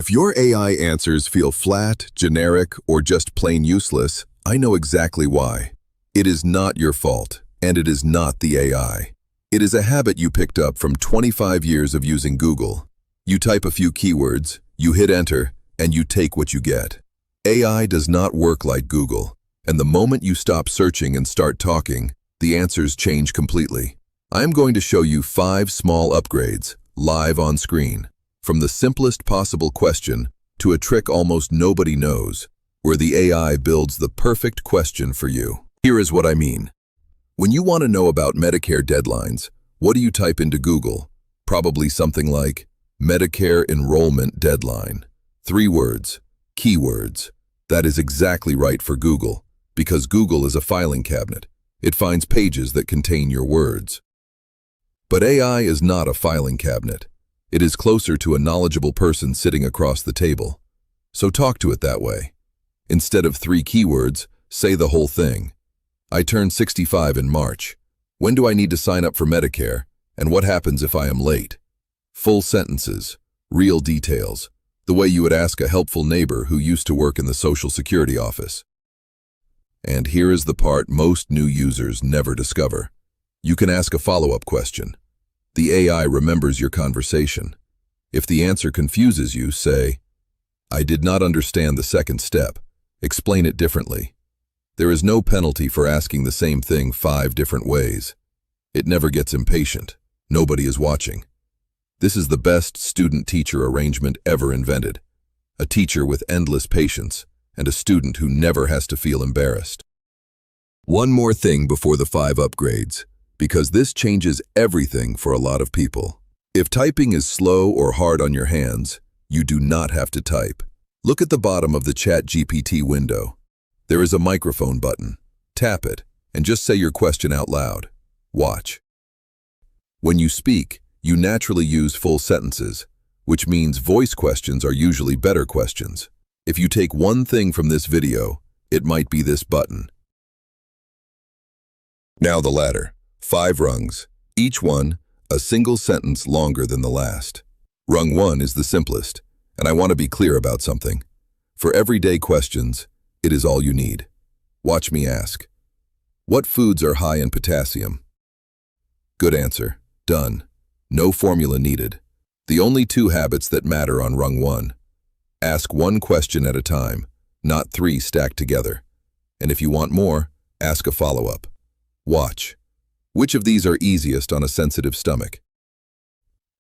If your AI answers feel flat, generic, or just plain useless, I know exactly why. It is not your fault, and it is not the AI. It is a habit you picked up from 25 years of using Google. You type a few keywords, you hit enter, and you take what you get. AI does not work like Google, and the moment you stop searching and start talking, the answers change completely. I am going to show you 5 small upgrades, live on screen, from the simplest possible question to a trick almost nobody knows, where the AI builds the perfect question for you. Here is what I mean. When you want to know about Medicare deadlines, what do you type into Google? Probably something like, Medicare enrollment deadline. 3 words, keywords. That is exactly right for Google, because Google is a filing cabinet. It finds pages that contain your words. But AI is not a filing cabinet. It is closer to a knowledgeable person sitting across the table. So talk to it that way. Instead of 3 keywords, say the whole thing. I turn 65 in March. When do I need to sign up for Medicare? And what happens if I am late? Full sentences, real details, the way you would ask a helpful neighbor who used to work in the Social Security office. And here is the part most new users never discover. You can ask a follow-up question. The AI remembers your conversation. If the answer confuses you, say, I did not understand the second step. Explain it differently. There is no penalty for asking the same thing 5 different ways. It never gets impatient. Nobody is watching. This is the best student-teacher arrangement ever invented. A teacher with endless patience and a student who never has to feel embarrassed. One more thing before the 5 upgrades, because this changes everything for a lot of people. If typing is slow or hard on your hands, you do not have to type. Look at the bottom of the ChatGPT window. There is a microphone button. Tap it and just say your question out loud. Watch. When you speak, you naturally use full sentences, which means voice questions are usually better questions. If you take one thing from this video, it might be this button. Now the ladder. 5 rungs, each one a single sentence longer than the last. Rung 1 is the simplest, and I want to be clear about something. For everyday questions, it is all you need. Watch me ask. What foods are high in potassium? Good answer. Done. No formula needed. The only 2 habits that matter on rung 1. Ask 1 question at a time, not 3 stacked together. And if you want more, ask a follow-up. Watch. Which of these are easiest on a sensitive stomach?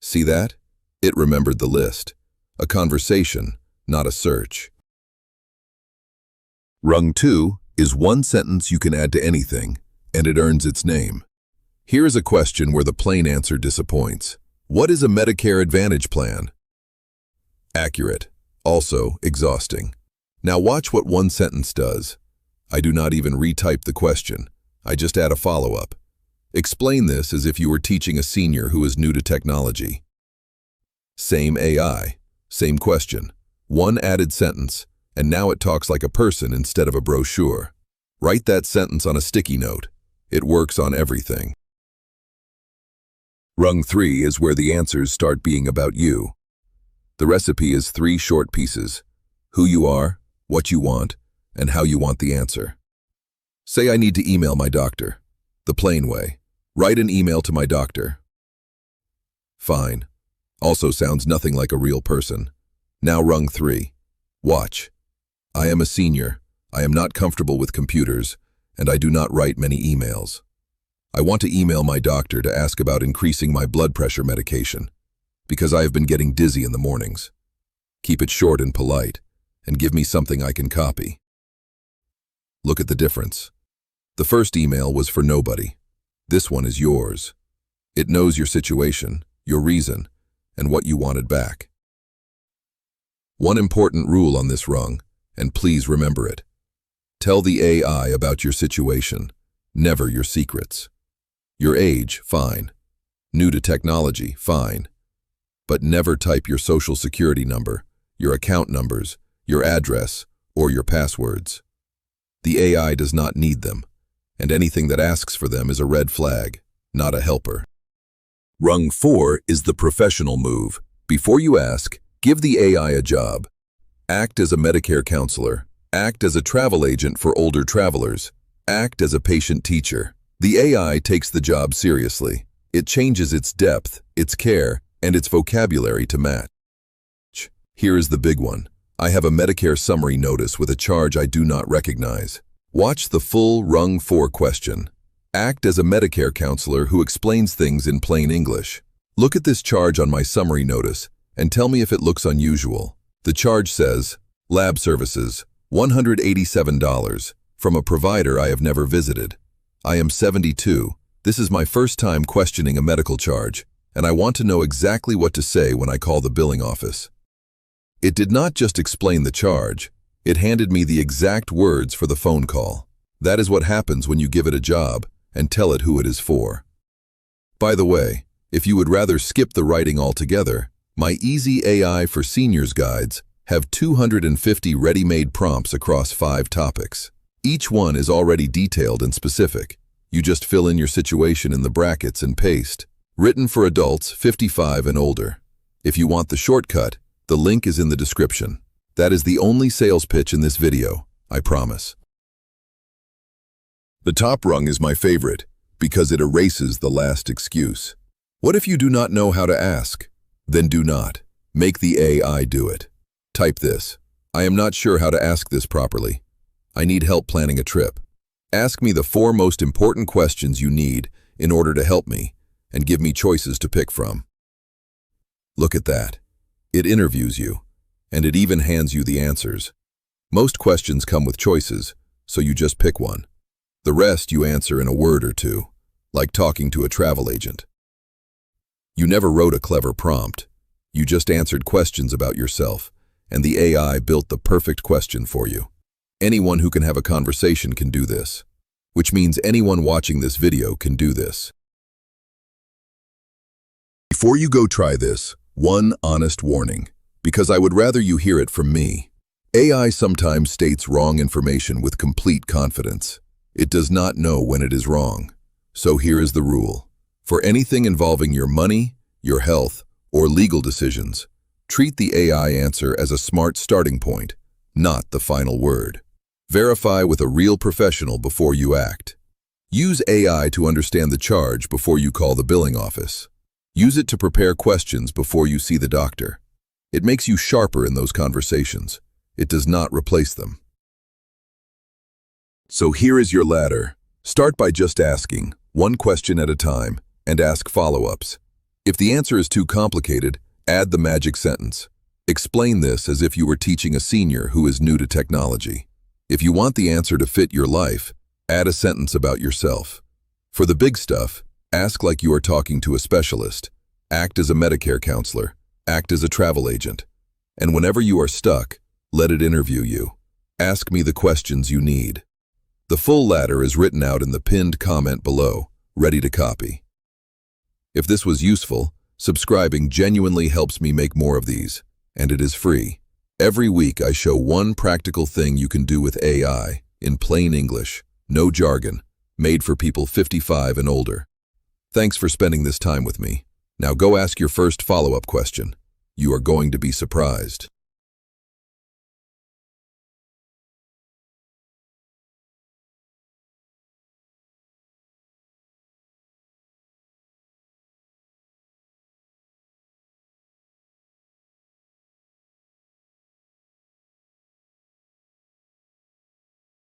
See that? It remembered the list. A conversation, not a search. Rung 2 is 1 sentence you can add to anything, and it earns its name. Here is a question where the plain answer disappoints. What is a Medicare Advantage plan? Accurate. Also exhausting. Now watch what 1 sentence does. I do not even retype the question. I just add a follow-up. Explain this as if you were teaching a senior who is new to technology. Same AI, same question, 1 added sentence, and now it talks like a person instead of a brochure. Write that sentence on a sticky note. It works on everything. Rung 3 is where the answers start being about you. The recipe is 3 short pieces: who you are, what you want, and how you want the answer. Say I need to email my doctor. The plain way. Write an email to my doctor. Fine. Also sounds nothing like a real person. Now rung 3. Watch. I am a senior. I am not comfortable with computers, and I do not write many emails. I want to email my doctor to ask about increasing my blood pressure medication, because I have been getting dizzy in the mornings. Keep it short and polite, and give me something I can copy. Look at the difference. The first email was for nobody. This one is yours. It knows your situation, your reason, and what you wanted back. One important rule on this rung, and please remember it. Tell the AI about your situation, never your secrets. Your age, fine. New to technology, fine. But never type your social security number, your account numbers, your address, or your passwords. The AI does not need them, and anything that asks for them is a red flag, not a helper. Rung 4 is the professional move. Before you ask, Give the AI a job. Act as a Medicare counselor. Act as a travel agent for older travelers. Act as a patient teacher. The AI takes the job seriously. It changes its depth, its care, and its vocabulary to match. Here is the big one. I have a Medicare summary notice with a charge I do not recognize. Watch the full Rung 4 question. Act as a Medicare counselor who explains things in plain English. Look at this charge on my summary notice and tell me if it looks unusual. The charge says, lab services, $187, from a provider I have never visited. I am 72. This is my first time questioning a medical charge, and I want to know exactly what to say when I call the billing office. It did not just explain the charge, it handed me the exact words for the phone call. That is what happens when you give it a job and tell it who it is for. By the way, if you would rather skip the writing altogether, my Easy AI for Seniors guides have 250 ready-made prompts across 5 topics. Each one is already detailed and specific. You just fill in your situation in the brackets and paste. Written for adults 55 and older. If you want the shortcut, the link is in the description. That is the only sales pitch in this video, I promise. The top rung is my favorite because it erases the last excuse. What if you do not know how to ask? Then do not. Make the AI do it. Type this. I am not sure how to ask this properly. I need help planning a trip. Ask me the 4 most important questions you need in order to help me, and give me choices to pick from. Look at that. It interviews you, and it even hands you the answers. Most questions come with choices, so you just pick one. The rest you answer in a word or two, like talking to a travel agent. You never wrote a clever prompt. You just answered questions about yourself, and the AI built the perfect question for you. Anyone who can have a conversation can do this, which means anyone watching this video can do this. Before you go try this, one honest warning, because I would rather you hear it from me. AI sometimes states wrong information with complete confidence. It does not know when it is wrong. So here is the rule. For anything involving your money, your health, or legal decisions, treat the AI answer as a smart starting point, not the final word. Verify with a real professional before you act. Use AI to understand the charge before you call the billing office. Use it to prepare questions before you see the doctor. It makes you sharper in those conversations. It does not replace them. So here is your ladder. Start by just asking, one question at a time, and ask follow-ups. If the answer is too complicated, add the magic sentence. Explain this as if you were teaching a senior who is new to technology. If you want the answer to fit your life, add a sentence about yourself. For the big stuff, ask like you are talking to a specialist. Act as a Medicare counselor. Act as a travel agent. And whenever you are stuck, let it interview you. Ask me the questions you need. The full ladder is written out in the pinned comment below, ready to copy. If this was useful, subscribing genuinely helps me make more of these, and it is free. Every week I show one practical thing you can do with AI, in plain English, no jargon, made for people 55 and older. Thanks for spending this time with me. Now go ask your first follow-up question. You are going to be surprised.